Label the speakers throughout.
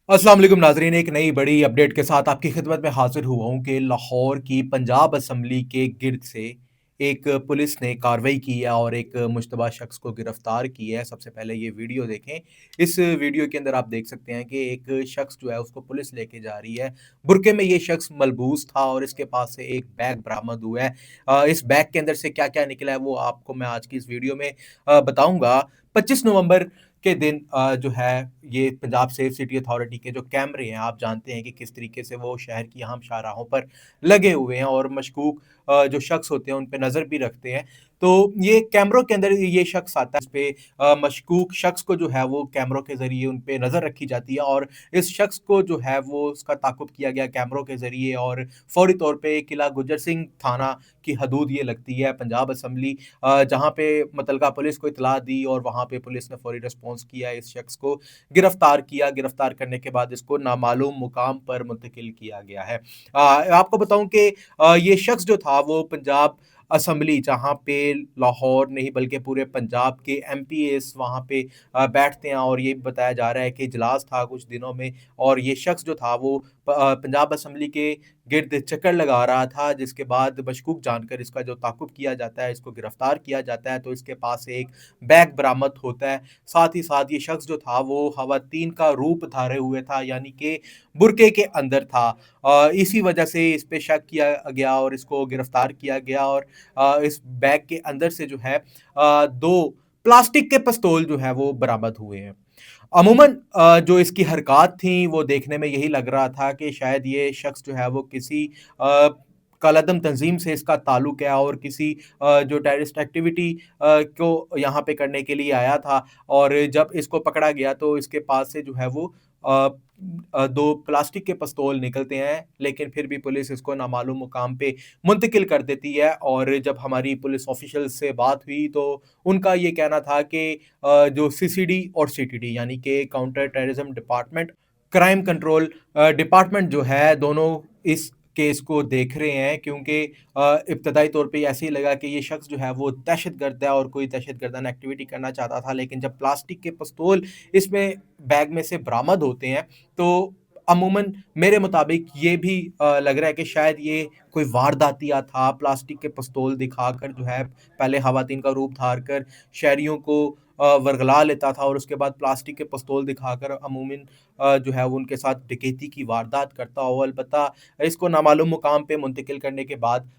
Speaker 1: अस्सलाम वालेकुम नाज़रीन, एक नई बड़ी अपडेट के साथ आपकी खिदमत में हाज़िर हुआ हूँ कि लाहौर की पंजाब असम्बली के गिर्द से एक पुलिस ने कार्रवाई की है और एक मुश्तबा शख्स को गिरफ़्तार किया है। सबसे पहले ये वीडियो देखें। इस वीडियो के अंदर आप देख सकते हैं कि एक शख्स जो है उसको पुलिस लेके जा रही है। बुरके में ये शख्स मलबूस था और इसके पास से एक बैग बरामद हुआ है। इस बैग के अंदर से क्या-क्या निकला है वो आपको मैं आज की इस वीडियो में बताऊँगा। 25 नवंबर के दिन जो है ये पंजाब सेफ सिटी अथॉरिटी के जो कैमरे हैं, आप जानते हैं कि किस तरीके से वो शहर की अहम शाहराहों पर लगे हुए हैं और मशकूक जो शख्स होते हैं उन पे नज़र भी रखते हैं। तो ये कैमरों के अंदर ये शख्स आता है, इस पे मशकूक शख्स को जो है वो कैमरों के ज़रिए उन पे नज़र रखी जाती है और इस शख्स को जो है वो उसका ताक़ुब किया गया कैमरों के ज़रिए और फ़ौरी तौर पे किला गुज्जर सिंह थाना की हदूद ये लगती है पंजाब असम्बली, जहाँ पे मुतलका पुलिस को इत्तला दी और वहाँ पे पुलिस ने फ़ौरी रिस्पॉन्स किया, इस शख्स को गिरफ्तार किया। गिरफ्तार करने के बाद इसको नामालूम मुकाम पर मुंतकिल किया गया है। आपको बताऊँ कि ये शख्स जो था वो पंजाब असेंबली, जहाँ पे लाहौर नहीं बल्कि पूरे पंजाब के एमपीएस वहाँ पे बैठते हैं और ये भी बताया जा रहा है कि इजलास था कुछ दिनों में और ये शख्स जो था वो पंजाब असेंबली के गिर्द चक्कर लगा रहा था, जिसके बाद मशकूक जानकर इसका जो ताक़ुब किया जाता है, इसको गिरफ्तार किया जाता है, तो इसके पास से एक बैग बरामद होता है। साथ ही साथ ये शख्स जो था वो ख़वातीन का रूप धारे हुए था, यानी कि बुर्के के अंदर था। इसी वजह से इस पे शक किया गया और इसको गिरफ्तार किया गया और इस बैग के अंदर से जो है 2 प्लास्टिक के पिस्तौल जो है वो बरामद हुए हैं। अमूमन जो इसकी हरकत थी वो देखने में यही लग रहा था कि शायद ये शख्स जो है वो किसी कालादम तंज़ीम से इसका ताल्लुक है और किसी जो टेररिस्ट एक्टिविटी को यहाँ पे करने के लिए आया था और जब इसको पकड़ा गया तो इसके पास से जो है वो अ 2 प्लास्टिक के पिस्तौल निकलते हैं, लेकिन फिर भी पुलिस इसको नामालूम मुकाम पे मुंतकिल कर देती है और जब हमारी पुलिस ऑफ़िशियल्स से बात हुई तो उनका ये कहना था कि जो सीसीडी और सीटीडी यानी कि counter terrorism department, crime control department जो है, दोनों इस केस को देख रहे हैं क्योंकि इब्तदाई तौर पे ऐसे ही लगा कि ये शख्स जो है वो दहशतगर्द है और कोई दहशतगर्दाना एक्टिविटी करना चाहता था, लेकिन जब प्लास्टिक के पिस्तौल इसमें बैग में से बरामद होते हैं, तो अमूमन मेरे मुताबिक ये भी लग रहा है कि शायद ये कोई वारदातिया था, प्लास्टिक के पिस्तौल दिखाकर जो है पहले ख़वातीन का रूप धार कर शहरियों को वरगला लेता था और उसके बाद प्लास्टिक के पिस्तौल दिखाकर अमूमन जो है वो उनके साथ डकैती की वारदात करता हो। अलबत्ता इसको नामालूम मुकाम पे मुंतकिल करने के बाद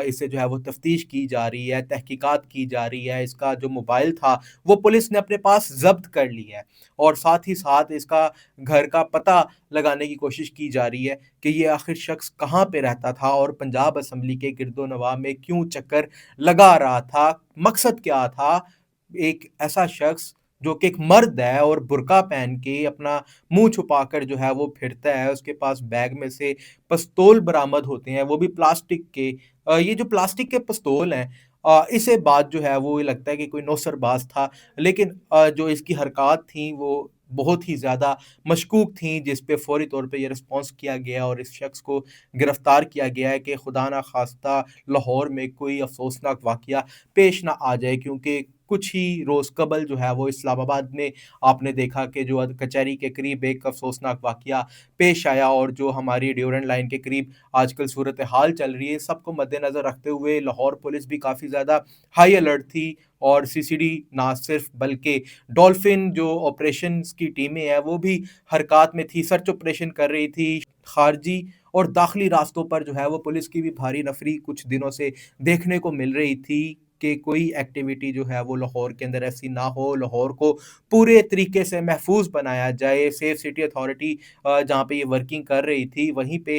Speaker 1: इससे जो है वो तफ्तीश की जा रही है, तहकीकात की जा रही है। इसका जो मोबाइल था, वो पुलिस ने अपने पास ज़ब्त कर लिया है और साथ ही साथ इसका घर का पता लगाने की कोशिश की जा रही है कि ये आखिर शख्स कहाँ पे रहता था और पंजाब असेंबली के गिरदो-नवाह में क्यों चक्कर लगा रहा था, मकसद क्या था? एक ऐसा शख्स जो कि एक मर्द है और बुर्का पहन के अपना मुँह छुपाकर जो है वो फिरता है, उसके पास बैग में से पिस्तौल बरामद होते हैं, वो भी प्लास्टिक के। ये जो प्लास्टिक के पिस्तौल हैं, इसे बाद जो है वो ये लगता है कि कोई नौसरबाज़ था, लेकिन जो इसकी हरकत थी वो बहुत ही ज़्यादा मशकूक थी, जिस पे फ़ौरी तौर पे ये रिस्पॉन्स किया गया और इस शख्स को गिरफ्तार किया गया है कि खुदा ना ख़ास्ता लाहौर में कोई अफ़सोसनाक वाक़या पेश ना आ जाए, क्योंकि कुछ ही रोज़ कबल जो है वो इस्लामाबाद में आपने देखा कि जो कचहरी के करीब एक अफ़सोसनाक वाक़या पेश आया और जो हमारी ड्यूरेंट लाइन के करीब आजकल सूरत-ए-हाल चल रही है, सबको मद्देनज़र रखते हुए लाहौर पुलिस भी काफ़ी ज़्यादा हाई अलर्ट थी और सीसीडी ना सिर्फ बल्कि डॉल्फिन जो ऑपरेशंस की टीमें हैं, वो भी हरकत में थी, सर्च ऑपरेशन कर रही थी। ख़ारजी और दाखिली रास्तों पर जो है वो पुलिस की भी भारी नफ़री कुछ दिनों से देखने को मिल रही थी कि कोई एक्टिविटी जो है वो लाहौर के अंदर ऐसी ना हो, लाहौर को पूरे तरीके से महफूज़ बनाया जाए। सेफ सिटी अथॉरिटी जहाँ पे ये वर्किंग कर रही थी, वहीं पे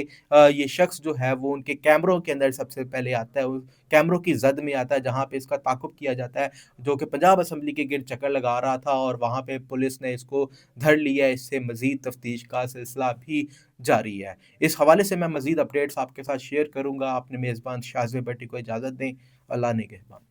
Speaker 1: ये शख्स जो है वो उनके कैमरों के अंदर सबसे पहले आता है, वो कैमरों की ज़द में आता है, जहाँ पे इसका ताक़ुब किया जाता है, जो कि पंजाब असेंबली के गिर्द चक्कर लगा रहा था और वहाँ पे पुलिस ने इसको धर लिया है। इससे मज़ीद तफ्तीश का सिलसिला भी जारी है। इस हवाले से मैं मज़ीद अपडेट्स आपके साथ शेयर करूँगा। अपने मेज़बान शाज़िब भट्टी को इजाज़त दें। अल्लाह ने निगहबान।